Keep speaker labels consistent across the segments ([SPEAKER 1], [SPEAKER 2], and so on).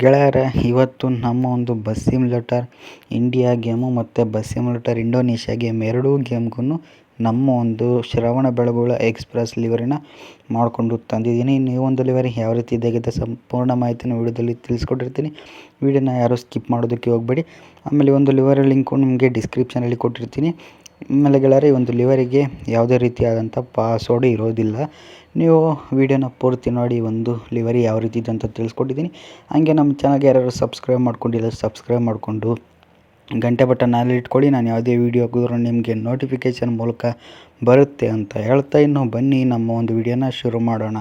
[SPEAKER 1] ಗೆಳೆಯರೇ, ಇವತ್ತು ನಮ್ಮ ಒಂದು ಬಸ್ ಸಿಮ್ಯುಲೇಟರ್ ಇಂಡಿಯಾ ಗೇಮು ಮತ್ತು ಬಸ್ ಸಿಮ್ಯುಲೇಟರ್ ಇಂಡೋನೇಷ್ಯಾ ಗೇಮ್ ಎರಡೂ ಗೇಮ್ಗೂ ನಮ್ಮ ಒಂದು ಶ್ರವಣಬೆಳಗೊಳ ಎಕ್ಸ್ಪ್ರೆಸ್ ಲಿವರಿನ ಮಾಡಿಕೊಂಡು ತಂದಿದ್ದೀನಿ. ಇನ್ನು ಈ ಒಂದು ಲಿವರಿ ಯಾವ ರೀತಿ ಇದಾಗಿದೆ ಸಂಪೂರ್ಣ ಮಾಹಿತಿನ ವಿಡಿಯೋದಲ್ಲಿ ತಿಳಿಸ್ಕೊಟ್ಟಿರ್ತೀನಿ. ವಿಡಿಯೋನ ಯಾರು ಸ್ಕಿಪ್ ಮಾಡೋದಕ್ಕೆ ಹೋಗಬೇಡಿ. ಆಮೇಲೆ ಒಂದು ಲಿವರಿ ಲಿಂಕು ನಿಮಗೆ ಡಿಸ್ಕ್ರಿಪ್ಷನಲ್ಲಿ ಕೊಟ್ಟಿರ್ತೀನಿ. ಆಮೇಲೆ ಗೆಳೆಯರೇ, ಈ ಒಂದು ಲಿವರಿಗೆ ಯಾವುದೇ ರೀತಿಯಾದಂಥ ಪಾಸ್ವರ್ಡ್ ಇರೋದಿಲ್ಲ. ನೀವು ವಿಡಿಯೋನ ಪೂರ್ತಿ ನೋಡಿ ಒಂದು ಲಿವರಿ ಯಾವ ರೀತಿ ಇದೆ ಅಂತ ತಿಳಿಸ್ಕೊಟ್ಟಿದ್ದೀನಿ. ಹಾಗೆ ನಮ್ಮ ಚಾನಲ್ಗೆ ಯಾರು ಸಬ್ಸ್ಕ್ರೈಬ್ ಮಾಡ್ಕೊಂಡಿಲ್ಲ ಸಬ್ಸ್ಕ್ರೈಬ್ ಮಾಡಿಕೊಂಡು ಗಂಟೆ ಬಟನ್ ಅಲ್ಲಿ ಇಟ್ಕೊಳ್ಳಿ. ನಾನು ಯಾವುದೇ ವೀಡಿಯೋ ಹಾಕಿದ್ರೂ ನಿಮಗೆ ನೋಟಿಫಿಕೇಷನ್ ಮೂಲಕ ಬರುತ್ತೆ ಅಂತ ಹೇಳ್ತಾ, ಇನ್ನು ಬನ್ನಿ ನಮ್ಮ ಒಂದು ವಿಡಿಯೋನ ಶುರು ಮಾಡೋಣ.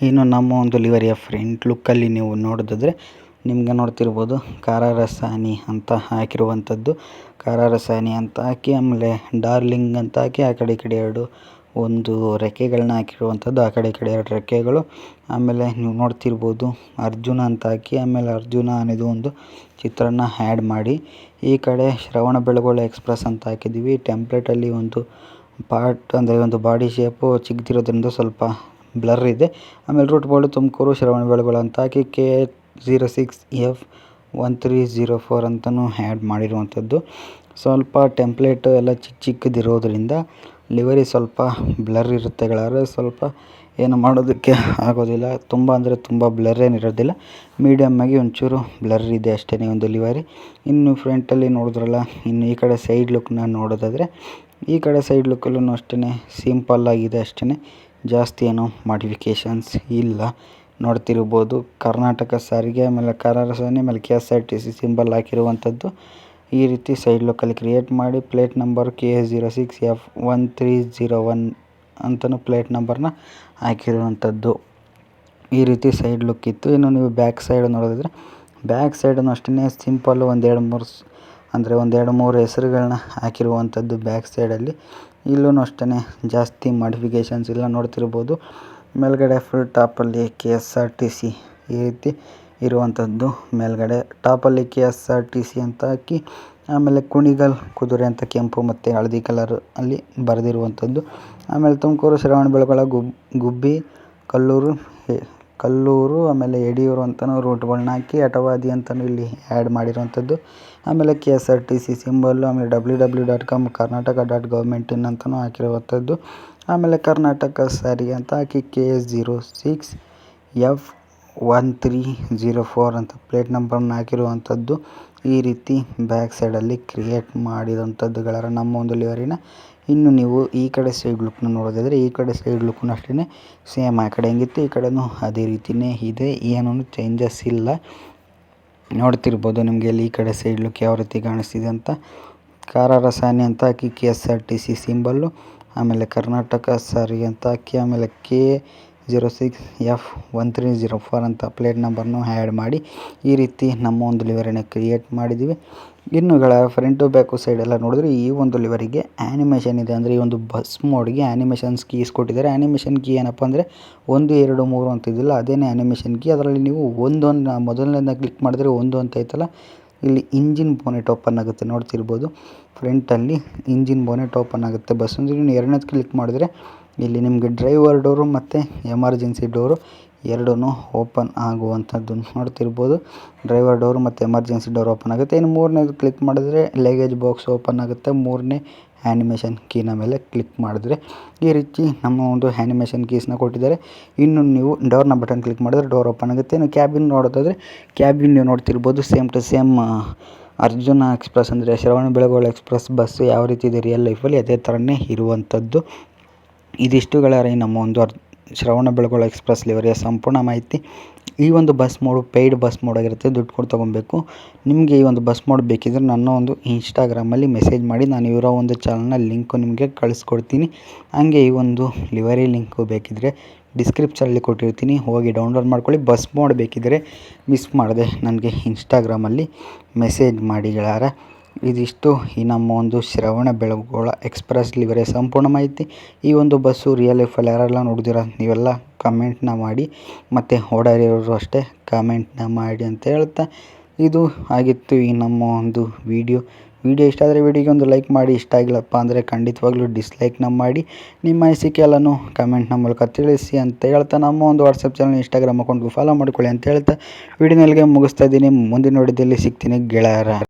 [SPEAKER 1] ಇನ್ನು ನಮ್ಮ ಒಂದು ಲಿವರಿಯ ಫ್ರಂಟ್ ಲುಕ್ಕಲ್ಲಿ ನೀವು ನೋಡೋದಾದರೆ ನಿಮಗೆ ನೋಡ್ತಿರ್ಬೋದು ಕಾರಾರಸಾನಿ ಅಂತ ಹಾಕಿರುವಂಥದ್ದು. ಕಾರಾರಸಾನಿ ಅಂತ ಹಾಕಿ ಆಮೇಲೆ ಡಾರ್ಲಿಂಗ್ ಅಂತ ಹಾಕಿ ಆ ಕಡೆ ಈ ಕಡೆ ಎರಡು ಒಂದು ರೆಕ್ಕೆಗಳನ್ನ ಹಾಕಿರುವಂಥದ್ದು, ಆ ಕಡೆ ಈ ಕಡೆ ಎರಡು ರೆಕ್ಕೆಗಳು. ಆಮೇಲೆ ನೀವು ನೋಡ್ತಿರ್ಬೋದು ಅರ್ಜುನ ಅಂತ ಹಾಕಿ ಆಮೇಲೆ ಅರ್ಜುನ ಅನ್ನೋದು ಒಂದು ಚಿತ್ರನ ಆ್ಯಡ್ ಮಾಡಿ ಈ ಕಡೆ ಶ್ರವಣಬೆಳಗೊಳ ಎಕ್ಸ್ಪ್ರೆಸ್ ಅಂತ ಹಾಕಿದ್ದೀವಿ. ಟೆಂಪ್ಲೇಟಲ್ಲಿ ಒಂದು ಪಾರ್ಟ್ ಅಂದರೆ ಒಂದು ಬಾಡಿ ಶೇಪು ಚಿಕ್ಕದಿರೋದ್ರಿಂದ ಸ್ವಲ್ಪ ಬ್ಲರ್ ಇದೆ. ಆಮೇಲೆ ರೂಟ್ ಬೋರ್ಡು ತುಮಕೂರು ಶ್ರವಣಬೆಳಗೊಳ ಅಂತ ಹಾಕಿ K06F1304 ಅಂತಲೂ ಆ್ಯಡ್ ಮಾಡಿರುವಂಥದ್ದು. ಸ್ವಲ್ಪ ಟೆಂಪ್ಲೇಟು ಎಲ್ಲ ಚಿಕ್ಕದಿರೋದ್ರಿಂದ ಲಿವರಿ ಸ್ವಲ್ಪ ಬ್ಲರ್ ಇರುತ್ತೆ ಗೆಳೆಯರೆ. ಸ್ವಲ್ಪ ಏನು ಮಾಡೋದಕ್ಕೆ ಆಗೋದಿಲ್ಲ, ತುಂಬ ಅಂದರೆ ತುಂಬ ಬ್ಲರ್ ಏನಿರೋದಿಲ್ಲ, ಮೀಡಿಯಮ್ಮಾಗಿ ಒಂಚೂರು ಬ್ಲರ್ ಇದೆ ಅಷ್ಟೇ ಒಂದು ಲಿವರಿ. ಇನ್ನು ಫ್ರಂಟಲ್ಲಿ ನೋಡಿದ್ರಲ್ಲ, ಇನ್ನು ಈ ಕಡೆ ಸೈಡ್ ಲುಕ್ನ ನೋಡೋದಾದರೆ ಈ ಕಡೆ ಸೈಡ್ ಲುಕ್ಕಲ್ಲೂ ಅಷ್ಟೇ ಸಿಂಪಲ್ಲಾಗಿದೆ ಅಷ್ಟೇ, ಜಾಸ್ತಿ ಏನೋ ಮಾಡಿಫಿಕೇಷನ್ಸ್ ಇಲ್ಲ. ನೋಡ್ತಿರ್ಬೋದು ಕರ್ನಾಟಕ ಸಾರಿಗೆ ಆಮೇಲೆ ಕಾರಾರಸಾನಿ ಆಮೇಲೆ KSRTC ಸಿಂಬಲ್ ಹಾಕಿರುವಂಥದ್ದು. ಈ ರೀತಿ ಸೈಡ್ ಲುಕ್ಕಲ್ಲಿ ಕ್ರಿಯೇಟ್ ಮಾಡಿ ಪ್ಲೇಟ್ ನಂಬರ್ K06F1301 ಅಂತಲೂ ಪ್ಲೇಟ್ ನಂಬರ್ನ ಹಾಕಿರುವಂಥದ್ದು. ಈ ರೀತಿ ಸೈಡ್ ಲುಕ್ ಇತ್ತು. ಇನ್ನು ನೀವು ಬ್ಯಾಕ್ ಸೈಡ್ ನೋಡೋದಾದರೆ ಬ್ಯಾಕ್ ಸೈಡನ್ನು ಅಷ್ಟೇ ಸಿಂಪಲ್ಲು ಒಂದೆರಡು ಮೂರು ಹೆಸರುಗಳನ್ನ ಹಾಕಿರುವಂಥದ್ದು ಬ್ಯಾಕ್ ಸೈಡಲ್ಲಿ. ಇಲ್ಲೂ ಅಷ್ಟೇ ಜಾಸ್ತಿ ಮಾಡಿಫಿಕೇಷನ್ಸ್ ಇಲ್ಲ. ನೋಡ್ತಿರ್ಬೋದು ಮೇಲ್ಗಡೆ ಫುಲ್ ಟಾಪಲ್ಲಿ KSRTC ಈ ರೀತಿ ಇರುವಂಥದ್ದು. ಮೇಲ್ಗಡೆ ಟಾಪಲ್ಲಿ KSRTC ಅಂತ ಹಾಕಿ ಆಮೇಲೆ ಕುಣಿಗಲ್ ಕುದುರೆ ಅಂತ ಕೆಂಪು ಮತ್ತು ಹಳದಿ ಕಲರ್ ಅಲ್ಲಿ ಬರೆದಿರುವಂಥದ್ದು. ಆಮೇಲೆ ತುಮಕೂರು ಶ್ರವಣಬೆಳಗೊಳ ಗುಬ್ಬಿ ಕಲ್ಲೂರು ಆಮೇಲೆ ಯಡಿಯೂರು ಅಂತಲೂ ರೂಟ್ಗಳನ್ನ ಹಾಕಿ ಅಟವಾದಿ ಅಂತಲೂ ಇಲ್ಲಿ ಆ್ಯಡ್ ಮಾಡಿರುವಂಥದ್ದು. ಆಮೇಲೆ KSRTC ಸಿಂಬಲ್ಲು ಆಮೇಲೆ www.com karnataka.government.in ಅಂತಲೂ ಹಾಕಿರುವಂಥದ್ದು. ಆಮೇಲೆ ಕರ್ನಾಟಕ ಸಾರಿಗೆ ಅಂತ ಹಾಕಿ K06F1304 ಅಂತ ಪ್ಲೇಟ್ ನಂಬರ್ನ ಹಾಕಿರುವಂಥದ್ದು. ಈ ರೀತಿ ಬ್ಯಾಕ್ ಸೈಡಲ್ಲಿ ಕ್ರಿಯೇಟ್ ಮಾಡಿದಂಥದ್ದುಗಳ ನಮ್ಮ ಒಂದು ಲಿವರಿನ. ಇನ್ನು ನೀವು ಈ ಕಡೆ ಸೈಡ್ ಲುಕ್ನ ನೋಡೋದಾದರೆ ಈ ಕಡೆ ಸೈಡ್ ಲುಕ್ನು ಅಷ್ಟೇ ಸೇಮ್ ಆ ಕಡೆ ಹೆಂಗಿತ್ತು ಈ ಕಡೆನೂ ಅದೇ ರೀತಿಯೇ ಇದೆ, ಏನೂ ಚೇಂಜಸ್ ಇಲ್ಲ. ನೋಡ್ತಿರ್ಬೋದು ನಿಮಗೆ ಇಲ್ಲಿ ಈ ಕಡೆ ಸೈಡ್ ಲುಕ್ ಯಾವ ರೀತಿ ಕಾಣಿಸ್ತಿದೆ ಅಂತ. ಕಾರಾರಸಾನಿ ಅಂತ ಹಾಕಿ KSRTC ಸಿಂಬಲ್ಲು ಆಮೇಲೆ ಕರ್ನಾಟಕ ಸಾರಿಗೆ ಅಂತ ಹಾಕಿ ಆಮೇಲೆ K06F1304 ಅಂತ ಪ್ಲೇಟ್ ನಂಬರ್ನು ಆ್ಯಡ್ ಮಾಡಿ ಈ ರೀತಿ ನಮ್ಮ ಒಂದು ಲಿವರಿನ ಕ್ರಿಯೇಟ್ ಮಾಡಿದ್ದೀವಿ. ಇನ್ನುಗಳ ಫ್ರಂಟು ಬ್ಯಾಕು ಸೈಡೆಲ್ಲ ನೋಡಿದ್ರೆ ಈ ಒಂದು ಲಿವರಿಗೆ ಆ್ಯನಿಮೇಷನ್ ಇದೆ. ಅಂದರೆ ಈ ಒಂದು ಬಸ್ ಮೋಡ್ಗೆ ಆ್ಯನಿಮೇಷನ್ಸ್ ಕೀಸ್ ಕೊಟ್ಟಿದ್ದಾರೆ. ಆ್ಯನಿಮೇಷನ್ ಕೀ ಏನಪ್ಪ ಅಂದರೆ 1 2 3 ಅಂತಿದ್ದಿಲ್ಲ, ಅದೇನೇ ಆ್ಯನಿಮೇಷನ್ ಕೀ. ಅದರಲ್ಲಿ ನೀವು ಒಂದೊಂದು ಮೊದಲನೇದನ್ನ ಕ್ಲಿಕ್ ಮಾಡಿದ್ರೆ 1 ಅಂತ ಐತಲ್ಲ, ಇಲ್ಲಿ ಇಂಜಿನ್ ಬೋನೆಟ್ ಓಪನ್ ಆಗುತ್ತೆ. ನೋಡ್ತಿರ್ಬೋದು ಫ್ರಂಟಲ್ಲಿ ಇಂಜಿನ್ ಬೋನೆಟ್ ಓಪನ್ ಆಗುತ್ತೆ ಬಸ್. ನೀವು ಎರಡನೇದು ಕ್ಲಿಕ್ ಮಾಡಿದ್ರೆ ಇಲ್ಲಿ ನಿಮಗೆ ಡ್ರೈವರ್ ಡೋರು ಮತ್ತು ಎಮರ್ಜೆನ್ಸಿ ಡೋರು ಎರಡೂ ಓಪನ್ ಆಗುವಂಥದ್ದು ನೋಡ್ತಿರ್ಬೋದು. ಡ್ರೈವರ್ ಡೋರು ಮತ್ತು ಎಮರ್ಜೆನ್ಸಿ ಡೋರ್ ಓಪನ್ ಆಗುತ್ತೆ. ಇನ್ನು ಮೂರನೇದು ಕ್ಲಿಕ್ ಮಾಡಿದ್ರೆ ಲಗೇಜ್ ಬಾಕ್ಸ್ ಓಪನ್ ಆಗುತ್ತೆ. ಮೂರನೇ ಆ್ಯನಿಮೇಷನ್ ಕೀನ ಮೇಲೆ ಕ್ಲಿಕ್ ಮಾಡಿದ್ರೆ ಈ ರೀತಿ ನಮ್ಮ ಒಂದು ಆ್ಯನಿಮೇಷನ್ ಕೀಸ್ನ ಕೊಟ್ಟಿದ್ದಾರೆ. ಇನ್ನು ನೀವು ಡೋರ್ನ ಬಟನ್ ಕ್ಲಿಕ್ ಮಾಡಿದ್ರೆ ಡೋರ್ ಓಪನ್ ಆಗುತ್ತೆ. ಇನ್ನು ಕ್ಯಾಬಿನ್ ನೋಡೋದಾದರೆ ಕ್ಯಾಬಿನ್ ನೀವು ನೋಡ್ತಿರ್ಬೋದು same to same Arjuna express ಅಂದರೆ ಶ್ರವಣಬೆಳಗೊಳ ಎಕ್ಸ್ಪ್ರೆಸ್ ಬಸ್ಸು ಯಾವ ರೀತಿ ಇದೆ ರಿಯಲ್ ಲೈಫಲ್ಲಿ ಅದೇ ಥರನೇ ಇರುವಂಥದ್ದು. ಇದಿಷ್ಟುಗಳ ನಮ್ಮ ಒಂದು ಶ್ರವಣಬೆಳಗೊಳ ಎಕ್ಸ್ಪ್ರೆಸ್ ಲಿವರಿಯ ಸಂಪೂರ್ಣ ಮಾಹಿತಿ. ಈ ಒಂದು bus mode paid bus mode ಆಗಿರುತ್ತೆ, ದುಡ್ಡು ಕೊಟ್ಟು ತೊಗೊಬೇಕು. ನಿಮಗೆ ಈ ಒಂದು ಬಸ್ ಮೋಡ್ ಬೇಕಿದ್ದರೆ ನನ್ನ ಒಂದು ಇನ್ಸ್ಟಾಗ್ರಾಮಲ್ಲಿ ಮೆಸೇಜ್ ಮಾಡಿ, ನಾನು ಇರೋ ಒಂದು ಚಾನಲ್ನ ಲಿಂಕು ನಿಮಗೆ ಕಳಿಸ್ಕೊಡ್ತೀನಿ. ಹಾಗೆ ಈ ಒಂದು ಲಿವರಿ ಲಿಂಕು ಬೇಕಿದ್ದರೆ ಡಿಸ್ಕ್ರಿಪ್ಷನಲ್ಲಿ ಕೊಟ್ಟಿರ್ತೀನಿ, ಹೋಗಿ ಡೌನ್ಲೋಡ್ ಮಾಡ್ಕೊಳ್ಳಿ. ಬಸ್ ಮೋಡ್ ಬೇಕಿದ್ದರೆ ಮಿಸ್ ಮಾಡದೆ ನನಗೆ ಇನ್ಸ್ಟಾಗ್ರಾಮಲ್ಲಿ ಮೆಸೇಜ್ ಮಾಡಿ ಗೆಳೆಯರ. ಇದಿಷ್ಟು ಈ ನಮ್ಮ ಒಂದು ಶ್ರವಣಬೆಳಗೊಳ ಎಕ್ಸ್ಪ್ರೆಸ್ ಲಿವರಿಯ ಸಂಪೂರ್ಣ ಮಾಹಿತಿ. ಈ ಒಂದು ಬಸ್ಸು ರಿಯಲ್ ಲೈಫಲ್ಲಿ ಯಾರೆಲ್ಲ ನೋಡಿದಿರ ನೀವೆಲ್ಲ ಕಮೆಂಟ್ನ ಮಾಡಿ, ಮತ್ತು ಓಡಾಡಿರೋರು ಅಷ್ಟೇ ಕಮೆಂಟ್ನ ಮಾಡಿ ಅಂತ ಹೇಳ್ತಾ, ಇದು ಆಗಿತ್ತು ಈ ನಮ್ಮ ಒಂದು ವಿಡಿಯೋ. ವಿಡಿಯೋ ಇಷ್ಟ ಆದರೆ ವಿಡಿಯೋಗೆ ಒಂದು ಲೈಕ್ ಮಾಡಿ, ಇಷ್ಟ ಆಗಿಲ್ಲಪ್ಪ ಅಂದರೆ ಖಂಡಿತವಾಗ್ಲೂ ಡಿಸ್ಲೈಕ್ನ ಮಾಡಿ ನಿಮ್ಮ ಅನಿಸಿಕೆ ಎಲ್ಲನೂ ಕಮೆಂಟ್ನ ಮೂಲಕ ತಿಳಿಸಿ ಅಂತ ಹೇಳ್ತಾ, ನಮ್ಮ ಒಂದು ವಾಟ್ಸಪ್ ಚಾನಲ್ ಇನ್ಸ್ಟಾಗ್ರಾಮ್ ಅಕೌಂಟ್ಗೂ ಫಾಲೋ ಮಾಡ್ಕೊಳ್ಳಿ ಅಂತ ಹೇಳ್ತಾ ವಿಡಿಯೋನಲ್ಲಿಗೆ ಮುಗಿಸ್ತಾ ಇದ್ದೀನಿ. ಮುಂದಿನ ನೋಡಿದಲ್ಲಿ ಸಿಗ್ತೀನಿ ಗೆಳೆಯರ.